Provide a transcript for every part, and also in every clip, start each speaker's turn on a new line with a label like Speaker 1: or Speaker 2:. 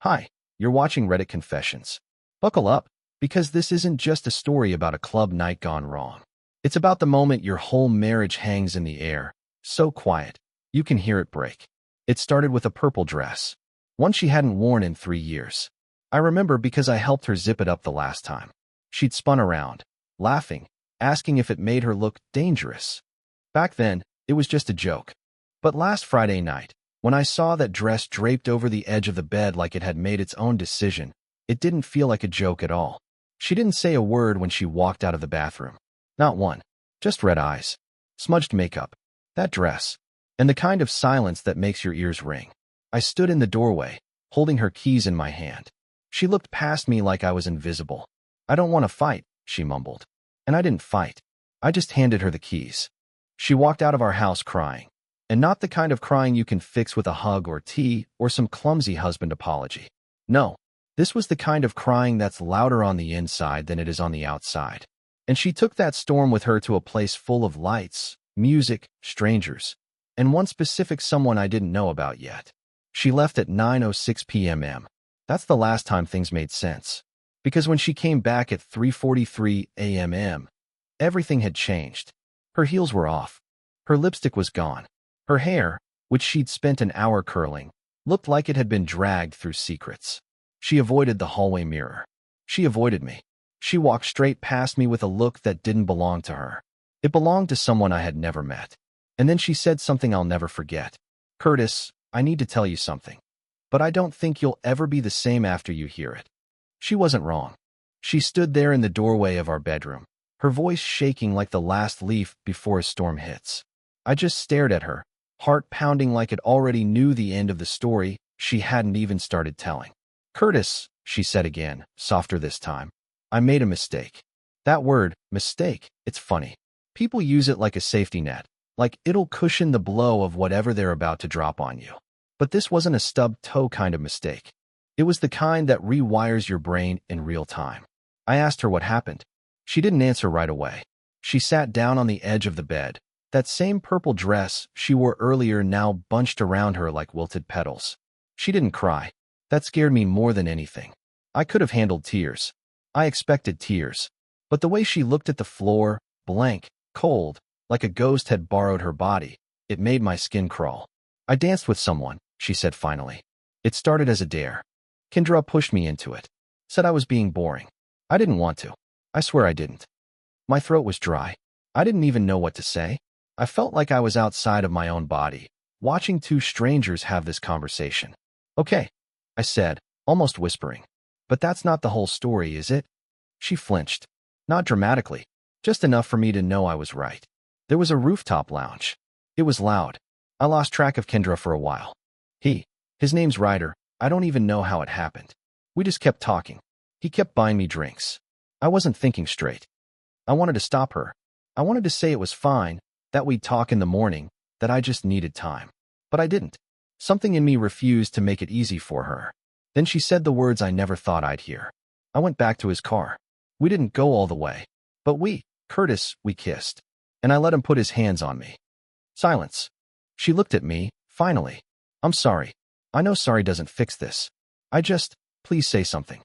Speaker 1: Hi, you're watching Reddit Confessions. Buckle up, because this isn't just a story about a club night gone wrong. It's about the moment your whole marriage hangs in the air, so quiet, you can hear it break. It started with a purple dress, one she hadn't worn in 3 years. I remember because I helped her zip it up the last time. She'd spun around, laughing, asking if it made her look dangerous. Back then, it was just a joke. But last Friday night, when I saw that dress draped over the edge of the bed like it had made its own decision, it didn't feel like a joke at all. She didn't say a word when she walked out of the bathroom. Not one. Just red eyes, smudged makeup, that dress, and the kind of silence that makes your ears ring. I stood in the doorway, holding her keys in my hand. She looked past me like I was invisible. "I don't want to fight," she mumbled. And I didn't fight. I just handed her the keys. She walked out of our house crying. And not the kind of crying you can fix with a hug or tea or some clumsy husband apology. No, this was the kind of crying that's louder on the inside than it is on the outside. And she took that storm with her to a place full of lights, music, strangers, and one specific someone I didn't know about yet. She left at 9:06 p.m. That's the last time things made sense. Because when she came back at 3:43 a.m., everything had changed. Her heels were off. Her lipstick was gone. Her hair, which she'd spent an hour curling, looked like it had been dragged through secrets. She avoided the hallway mirror. She avoided me. She walked straight past me with a look that didn't belong to her. It belonged to someone I had never met. And then she said something I'll never forget. "Curtis, I need to tell you something. But I don't think you'll ever be the same after you hear it." She wasn't wrong. She stood there in the doorway of our bedroom, her voice shaking like the last leaf before a storm hits. I just stared at her, heart pounding like it already knew the end of the story she hadn't even started telling. "Curtis," she said again, softer this time, "I made a mistake." That word, mistake, it's funny. People use it like a safety net, like it'll cushion the blow of whatever they're about to drop on you. But this wasn't a stubbed toe kind of mistake. It was the kind that rewires your brain in real time. I asked her what happened. She didn't answer right away. She sat down on the edge of the bed. That same purple dress she wore earlier now bunched around her like wilted petals. She didn't cry. That scared me more than anything. I could have handled tears. I expected tears. But the way she looked at the floor, blank, cold, like a ghost had borrowed her body, it made my skin crawl. "I danced with someone," she said finally. "It started as a dare. Kendra pushed me into it. Said I was being boring. I didn't want to. I swear I didn't." My throat was dry. I didn't even know what to say. I felt like I was outside of my own body, watching two strangers have this conversation. "Okay," I said, almost whispering. "But that's not the whole story, is it?" She flinched. Not dramatically, just enough for me to know I was right. There was a rooftop lounge. It was loud. I lost track of Kendra for a while. His name's Ryder. I don't even know how it happened. We just kept talking. He kept buying me drinks. I wasn't thinking straight. I wanted to stop her. I wanted to say it was fine, that we'd talk in the morning, that I just needed time. But I didn't. Something in me refused to make it easy for her. Then she said the words I never thought I'd hear. I went back to his car. We didn't go all the way. But we kissed. And I let him put his hands on me. Silence. She looked at me, finally. "I'm sorry. I know sorry doesn't fix this. Please say something."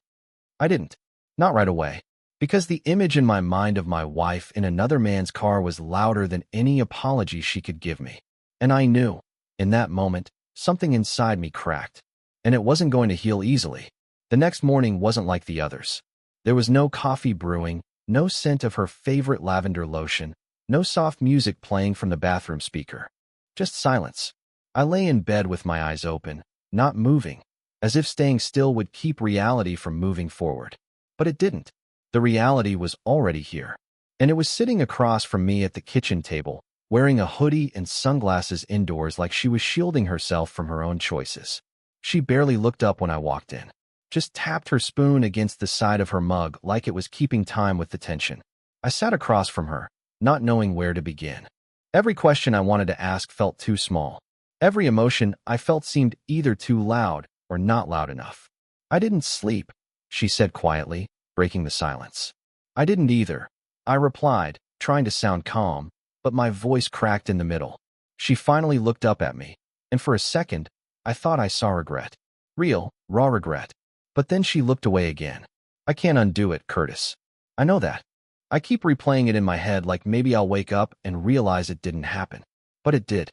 Speaker 1: I didn't. Not right away. Because the image in my mind of my wife in another man's car was louder than any apology she could give me. And I knew, in that moment, something inside me cracked. And it wasn't going to heal easily. The next morning wasn't like the others. There was no coffee brewing, no scent of her favorite lavender lotion, no soft music playing from the bathroom speaker. Just silence. I lay in bed with my eyes open, not moving, as if staying still would keep reality from moving forward. But it didn't. The reality was already here. And it was sitting across from me at the kitchen table, wearing a hoodie and sunglasses indoors like she was shielding herself from her own choices. She barely looked up when I walked in. Just tapped her spoon against the side of her mug like it was keeping time with the tension. I sat across from her, not knowing where to begin. Every question I wanted to ask felt too small. Every emotion I felt seemed either too loud or not loud enough. "I didn't sleep," she said quietly, breaking the silence. "I didn't either," I replied, trying to sound calm, but my voice cracked in the middle. She finally looked up at me, and for a second, I thought I saw regret. Real, raw regret. But then she looked away again. I can't undo it, Curtis. I know that. I keep replaying it in my head like maybe I'll wake up and realize it didn't happen. But it did.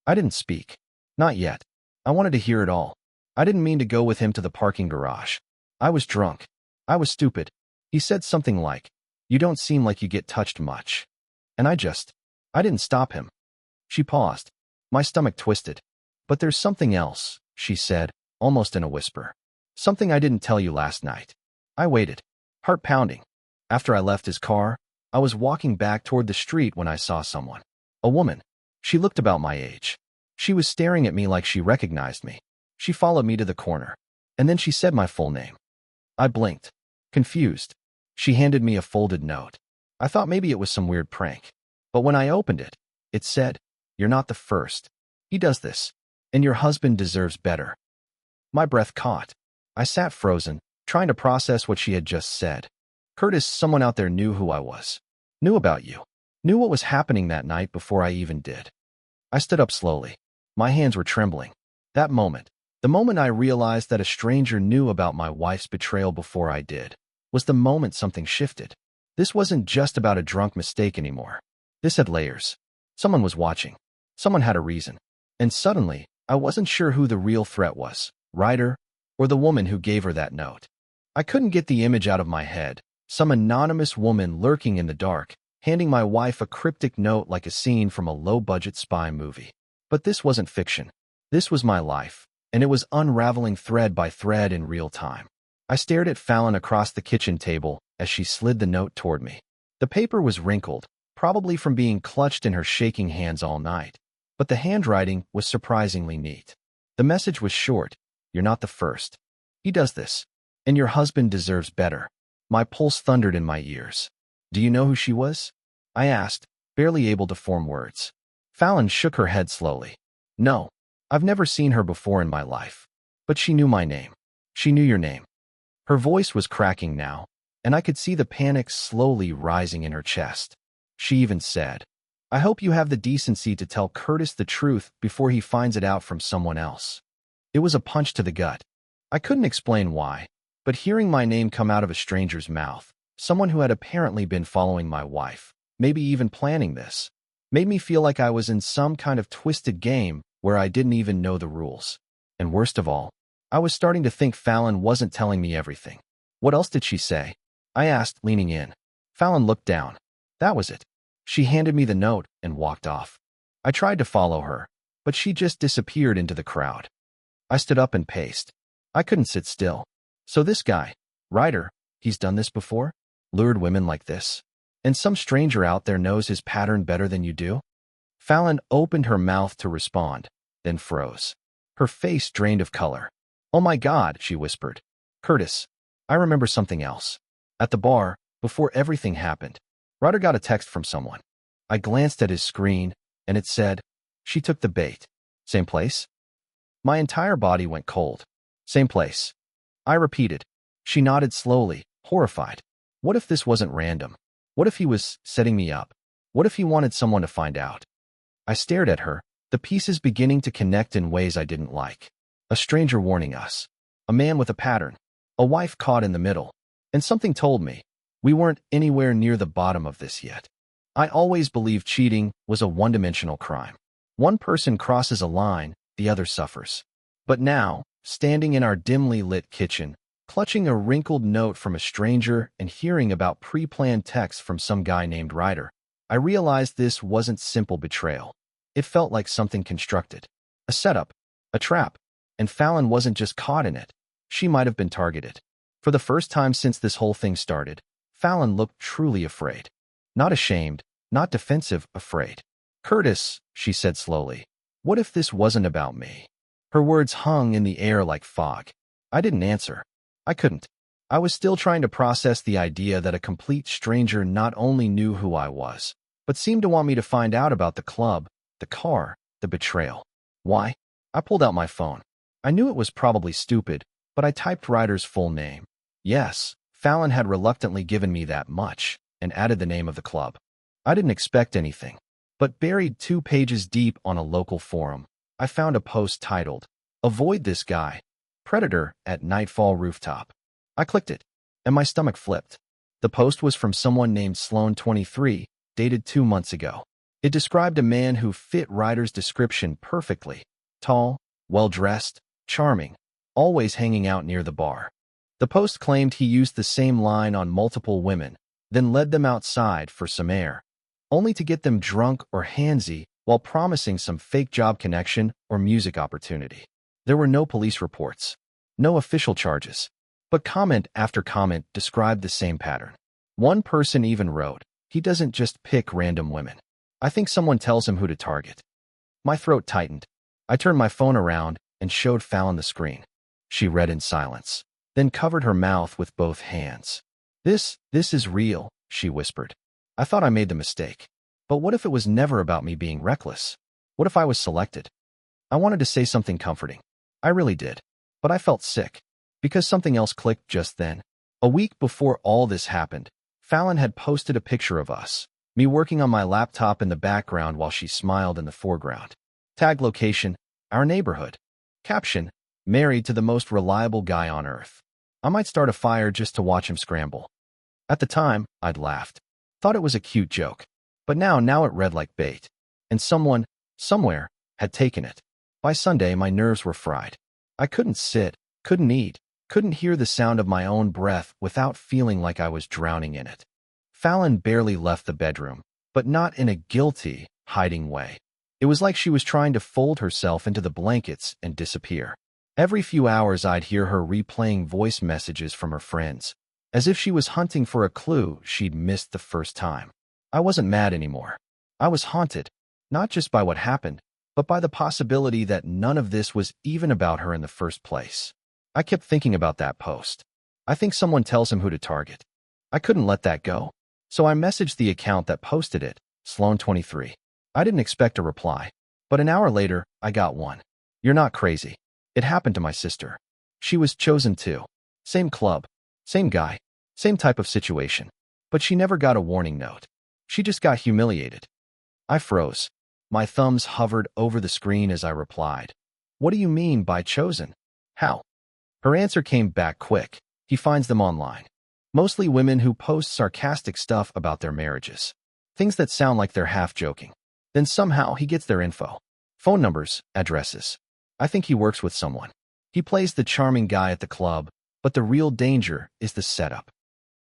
Speaker 1: I didn't speak. Not yet. I wanted to hear it all. I didn't mean to go with him to the parking garage. I was drunk. I was stupid. He said something like, "You don't seem like you get touched much." And I didn't stop him. She paused. My stomach twisted. "But there's something else," she said, almost in a whisper. "Something I didn't tell you last night." I waited, heart pounding. After I left his car, I was walking back toward the street when I saw someone. A woman. She looked about my age. She was staring at me like she recognized me. She followed me to the corner, and then she said my full name. I blinked, confused. She handed me a folded note. I thought maybe it was some weird prank. But when I opened it, it said, "You're not the first. He does this, and your husband deserves better." My breath caught. I sat frozen, trying to process what she had just said. Curtis, someone out there knew who I was. Knew about you. Knew what was happening that night before I even did. I stood up slowly. My hands were trembling. That moment, the moment I realized that a stranger knew about my wife's betrayal before I did, was the moment something shifted. This wasn't just about a drunk mistake anymore. This had layers. Someone was watching. Someone had a reason. And suddenly, I wasn't sure who the real threat was, Ryder, or the woman who gave her that note. I couldn't get the image out of my head. Some anonymous woman lurking in the dark, handing my wife a cryptic note like a scene from a low-budget spy movie. But this wasn't fiction. This was my life, and it was unraveling thread by thread in real time. I stared at Fallon across the kitchen table as she slid the note toward me. The paper was wrinkled, probably from being clutched in her shaking hands all night. But the handwriting was surprisingly neat. The message was short. "You're not the first. He does this, and your husband deserves better." My pulse thundered in my ears. "Do you know who she was?" I asked, barely able to form words. Fallon shook her head slowly. "No, I've never seen her before in my life. But she knew my name. She knew your name." Her voice was cracking now, and I could see the panic slowly rising in her chest. She even said, "I hope you have the decency to tell Curtis the truth before he finds it out from someone else." It was a punch to the gut. I couldn't explain why, but hearing my name come out of a stranger's mouth, someone who had apparently been following my wife, maybe even planning this, made me feel like I was in some kind of twisted game where I didn't even know the rules. And worst of all, I was starting to think Fallon wasn't telling me everything. "What else did she say?" I asked, leaning in. Fallon looked down. That was it. She handed me the note and walked off. I tried to follow her, but she just disappeared into the crowd. I stood up and paced. I couldn't sit still. So this guy, Ryder, he's done this before? Lured women like this? And some stranger out there knows his pattern better than you do? Fallon opened her mouth to respond, then froze. Her face drained of color. "Oh my God," she whispered. "Curtis, I remember something else. At the bar, before everything happened, Ryder got a text from someone. I glanced at his screen, and it said, 'She took the bait.' Same place?" My entire body went cold. "Same place." I repeated. She nodded slowly, horrified. What if this wasn't random? What if he was setting me up? What if he wanted someone to find out? I stared at her, the pieces beginning to connect in ways I didn't like. A stranger warning us. A man with a pattern. A wife caught in the middle. And something told me, we weren't anywhere near the bottom of this yet. I always believed cheating was a one-dimensional crime. One person crosses a line, the other suffers. But now, standing in our dimly lit kitchen, clutching a wrinkled note from a stranger and hearing about pre-planned texts from some guy named Ryder, I realized this wasn't simple betrayal. It felt like something constructed. A setup, a trap, and Fallon wasn't just caught in it. She might have been targeted. For the first time since this whole thing started, Fallon looked truly afraid. Not ashamed, not defensive, afraid. "Curtis," she said slowly, "what if this wasn't about me?" Her words hung in the air like fog. I didn't answer. I couldn't. I was still trying to process the idea that a complete stranger not only knew who I was, but seemed to want me to find out about the club, the car, the betrayal. Why? I pulled out my phone. I knew it was probably stupid, but I typed Ryder's full name. Yes, Fallon had reluctantly given me that much, and added the name of the club. I didn't expect anything. But buried 2 pages deep on a local forum, I found a post titled, "Avoid this guy. Predator at Nightfall Rooftop. I clicked it, and my stomach flipped. The post was from someone named Sloan 23, dated 2 months ago. It described a man who fit Ryder's description perfectly. Tall, well-dressed, charming, always hanging out near the bar. The post claimed he used the same line on multiple women, then led them outside for some air, only to get them drunk or handsy while promising some fake job connection or music opportunity. There were no police reports, no official charges, but comment after comment described the same pattern. One person even wrote, "He doesn't just pick random women. I think someone tells him who to target." My throat tightened. I turned my phone around and showed Fallon the screen. She read in silence, then covered her mouth with both hands. This is real," she whispered. "I thought I made the mistake. But what if it was never about me being reckless? What if I was selected?" I wanted to say something comforting. I really did. But I felt sick. Because something else clicked just then. A week before all this happened, Fallon had posted a picture of us, me working on my laptop in the background while she smiled in the foreground. Tag location, our neighborhood. Caption, married to the most reliable guy on earth. I might start a fire just to watch him scramble. At the time, I'd laughed. Thought it was a cute joke. But now it read like bait. And someone, somewhere, had taken it. By Sunday, my nerves were fried. I couldn't sit, couldn't eat, couldn't hear the sound of my own breath without feeling like I was drowning in it. Fallon barely left the bedroom, but not in a guilty, hiding way. It was like she was trying to fold herself into the blankets and disappear. Every few hours I'd hear her replaying voice messages from her friends, as if she was hunting for a clue she'd missed the first time. I wasn't mad anymore. I was haunted, not just by what happened, but by the possibility that none of this was even about her in the first place. I kept thinking about that post. I think someone tells him who to target. I couldn't let that go. So I messaged the account that posted it, Sloan23. I didn't expect a reply, but an hour later, I got one. "You're not crazy. It happened to my sister. She was chosen too. Same club, same guy, same type of situation. But she never got a warning note. She just got humiliated." I froze. My thumbs hovered over the screen as I replied. "What do you mean by chosen? How?" Her answer came back quick. "He finds them online. Mostly women who post sarcastic stuff about their marriages. Things that sound like they're half joking. Then somehow he gets their info. Phone numbers, addresses. I think he works with someone. He plays the charming guy at the club, but the real danger is the setup."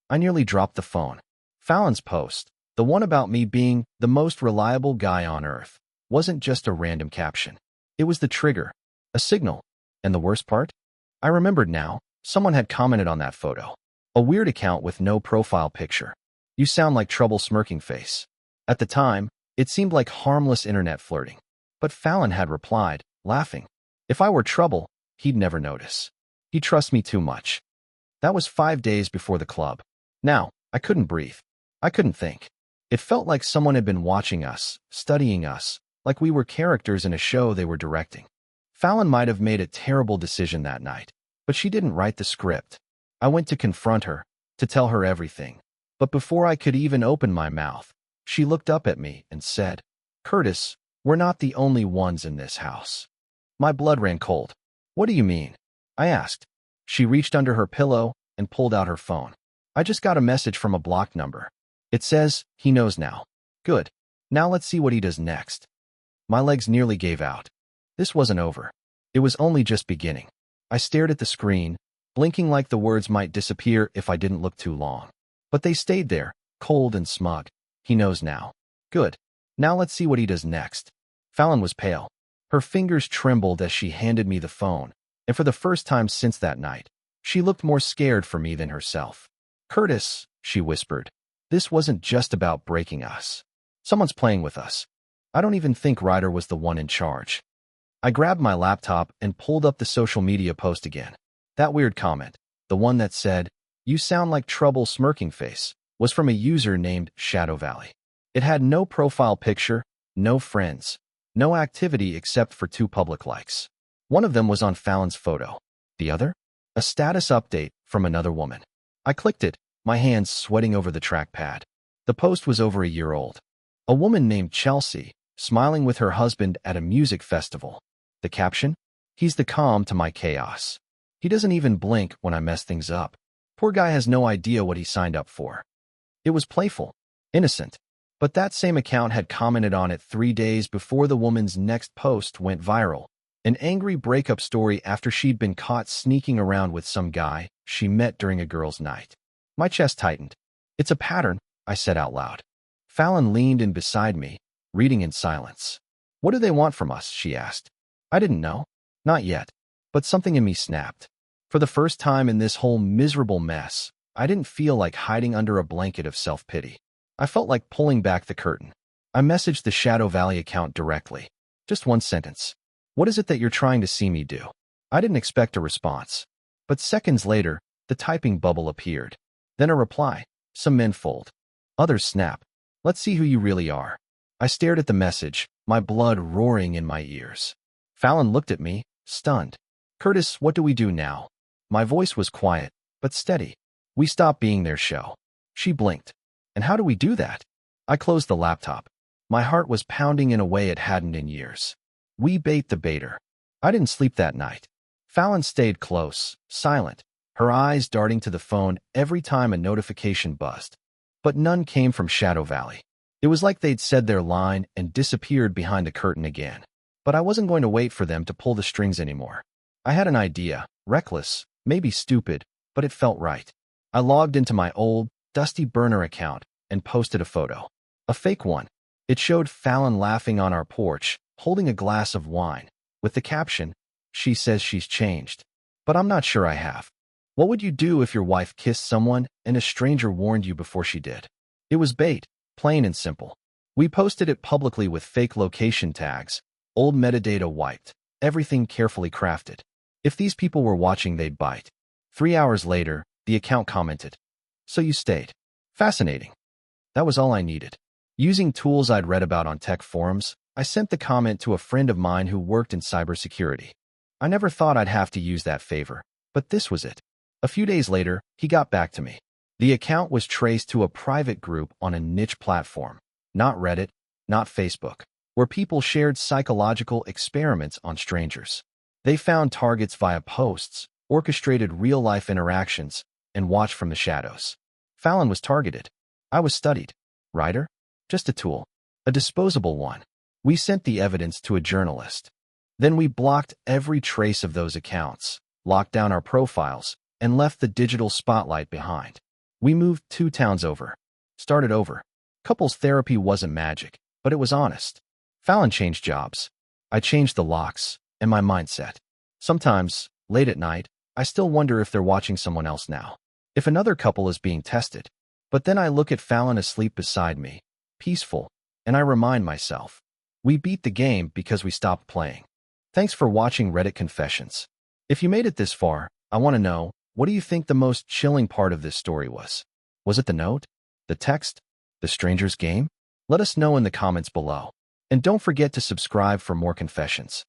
Speaker 1: I nearly dropped the phone. Fallon's post, the one about me being the most reliable guy on earth, wasn't just a random caption. It was the trigger, a signal. And the worst part? I remembered now, someone had commented on that photo. A weird account with no profile picture. "You sound like trouble smirking face." At the time, it seemed like harmless internet flirting. But Fallon had replied, laughing. If I were trouble, he'd never notice. He trusts me too much. That was 5 days before the club. Now, I couldn't breathe. I couldn't think. It felt like someone had been watching us, studying us, like we were characters in a show they were directing. Fallon might have made a terrible decision that night, but she didn't write the script. I went to confront her, to tell her everything. But before I could even open my mouth, she looked up at me and said, "Curtis, we're not the only ones in this house." My blood ran cold. "What do you mean?" I asked. She reached under her pillow and pulled out her phone. "I just got a message from a blocked number. It says, he knows now." "Good. Now let's see what he does next." My legs nearly gave out. This wasn't over. It was only just beginning. I stared at the screen, blinking like the words might disappear if I didn't look too long. But they stayed there, cold and smug. "He knows now." "Good. Now let's see what he does next." Fallon was pale. Her fingers trembled as she handed me the phone, and for the first time since that night, she looked more scared for me than herself. "Curtis," she whispered, "this wasn't just about breaking us. Someone's playing with us. I don't even think Ryder was the one in charge." I grabbed my laptop and pulled up the social media post again. That weird comment, the one that said, "You sound like trouble smirking face," was from a user named Shadow Valley. It had no profile picture, no friends, no activity except for 2 public likes. One of them was on Fallon's photo. The other? A status update from another woman. I clicked it, my hands sweating over the trackpad. The post was over a year old. A woman named Chelsea, smiling with her husband at a music festival. The caption? "He's the calm to my chaos. He doesn't even blink when I mess things up. Poor guy has no idea what he signed up for. It was playful, innocent. But that same account had commented on it 3 days before the woman's next post went viral. An angry breakup story after she'd been caught sneaking around with some guy she met during a girl's night. My chest tightened. It's a pattern, I said out loud. Fallon leaned in beside me, reading in silence. What do they want from us? She asked. I didn't know. Not yet. But something in me snapped. For the first time in this whole miserable mess, I didn't feel like hiding under a blanket of self-pity. I felt like pulling back the curtain. I messaged the Shadow Valley account directly. Just one sentence. What is it that you're trying to see me do? I didn't expect a response. But seconds later, the typing bubble appeared. Then a reply. Some men fold. Others snap. Let's see who you really are. I stared at the message, my blood roaring in my ears. Fallon looked at me, stunned. Curtis, what do we do now? My voice was quiet, but steady. We stop being their show. She blinked. And how do we do that? I closed the laptop. My heart was pounding in a way it hadn't in years. We bait the baiter. I didn't sleep that night. Fallon stayed close, silent, her eyes darting to the phone every time a notification buzzed. But none came from Shadow Valley. It was like they'd said their line and disappeared behind the curtain again. But I wasn't going to wait for them to pull the strings anymore. I had an idea, reckless, maybe stupid, but it felt right. I logged into my old, dusty burner account and posted a photo. A fake one. It showed Fallon laughing on our porch, holding a glass of wine, with the caption, "She says she's changed. But I'm not sure I have. What would you do if your wife kissed someone and a stranger warned you before she did?" It was bait, plain and simple. We posted it publicly with fake location tags, old metadata wiped, everything carefully crafted. If these people were watching, they'd bite. 3 hours later, the account commented, "So you stayed. Fascinating." That was all I needed. Using tools I'd read about on tech forums, I sent the comment to a friend of mine who worked in cybersecurity. I never thought I'd have to use that favor, but this was it. A few days later, he got back to me. The account was traced to a private group on a niche platform, not Reddit, not Facebook, where people shared psychological experiments on strangers. They found targets via posts, orchestrated real-life interactions, and watched from the shadows. Fallon was targeted. I was studied. Ryder? Just a tool. A disposable one. We sent the evidence to a journalist. Then we blocked every trace of those accounts, locked down our profiles, and left the digital spotlight behind. We moved 2 towns over. Started over. Couples therapy wasn't magic, but it was honest. Fallon changed jobs. I changed the locks, and my mindset. Sometimes, late at night, I still wonder if they're watching someone else now. If another couple is being tested. But then I look at Fallon asleep beside me, peaceful, and I remind myself, we beat the game because we stopped playing. Thanks for watching Reddit Confessions. If you made it this far, I want to know, what do you think the most chilling part of this story was? Was it the note? The text? The stranger's game? Let us know in the comments below. And don't forget to subscribe for more confessions.